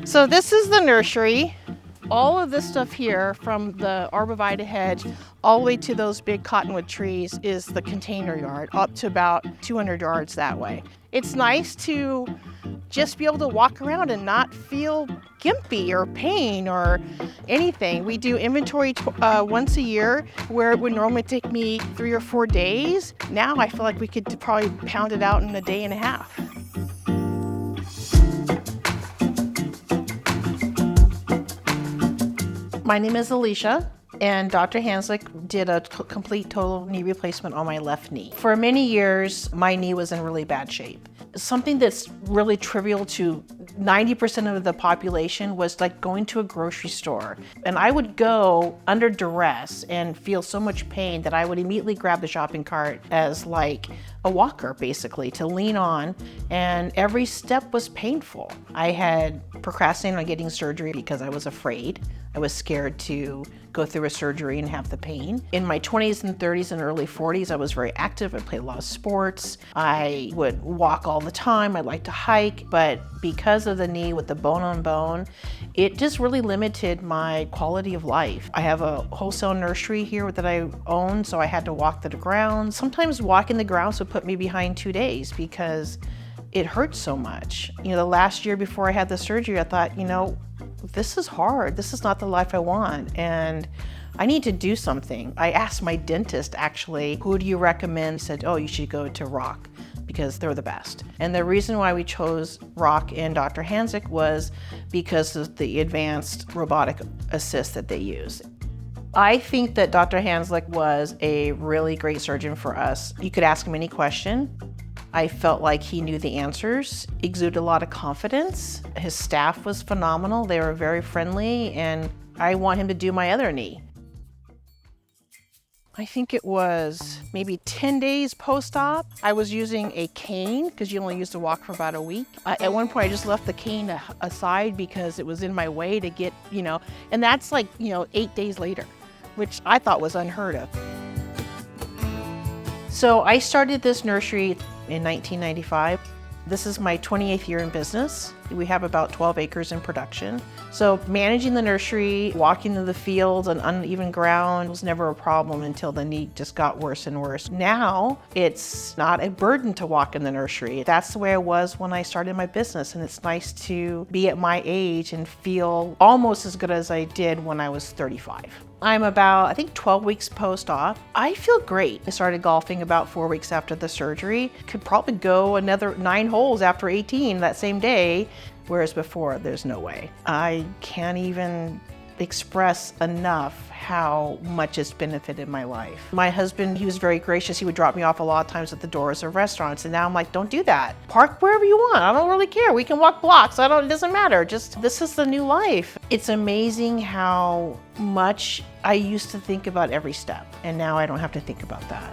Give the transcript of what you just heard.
So this is the nursery. All of this stuff here, from the arborvitae hedge all the way to those big cottonwood trees, is the container yard, up to about 200 yards that way. It's nice to just be able to walk around and not feel gimpy or pain or anything. We do inventory once a year, where it would normally take me 3 or 4 days. Now I feel like we could probably pound it out in a day and a half. My name is Alicia, and Dr. Hanzlik did a complete total knee replacement on my left knee. For many years, my knee was in really bad shape. Something that's really trivial to 90% of the population was like going to a grocery store. And I would go under duress and feel so much pain that I would immediately grab the shopping cart as like a walker, basically, to lean on. And every step was painful. I had procrastinated on getting surgery because I was afraid. I was scared to go through a surgery and have the pain. In my 20s and 30s and early 40s, I was very active. I played a lot of sports. I would walk all the time. I liked to hike, but because of the knee with the bone on bone, it just really limited my quality of life. I have a wholesale nursery here that I own, so I had to walk the grounds. Sometimes walking the grounds would put me behind 2 days because it hurt so much. You know, the last year before I had the surgery, I thought, this is hard. This is not the life I want, and I need to do something. I asked my dentist, actually, who do you recommend? He said, oh, you should go to Rock because they're the best. And the reason why we chose Rock and Dr. Hanzlik was because of the advanced robotic assist that they use. I think that Dr. Hanzlik was a really great surgeon for us. You could ask him any question. I felt like he knew the answers, exuded a lot of confidence. His staff was phenomenal. They were very friendly, and I want him to do my other knee. I think it was maybe 10 days post-op. I was using a cane because you only used to walk for about a week. At one point, I just left the cane aside because it was in my way to get, and that's like, 8 days later, which I thought was unheard of. So I started this nursery in 1995. This is my 28th year in business. We have about 12 acres in production. So managing the nursery, walking in the fields on uneven ground was never a problem until the knee just got worse and worse. Now it's not a burden to walk in the nursery. That's the way I was when I started my business, and it's nice to be at my age and feel almost as good as I did when I was 35. I'm about, I think, 12 weeks post-op. I feel great. I started golfing about 4 weeks after the surgery. Could probably go another 9 holes after 18 that same day, whereas before, there's no way. I can't even express enough how much it's benefited my life. My husband, he was very gracious. He would drop me off a lot of times at the doors of restaurants, and now I'm like, don't do that. Park wherever you want. I don't really care. We can walk blocks. It doesn't matter. Just, this is the new life. It's amazing how much I used to think about every step, and now I don't have to think about that.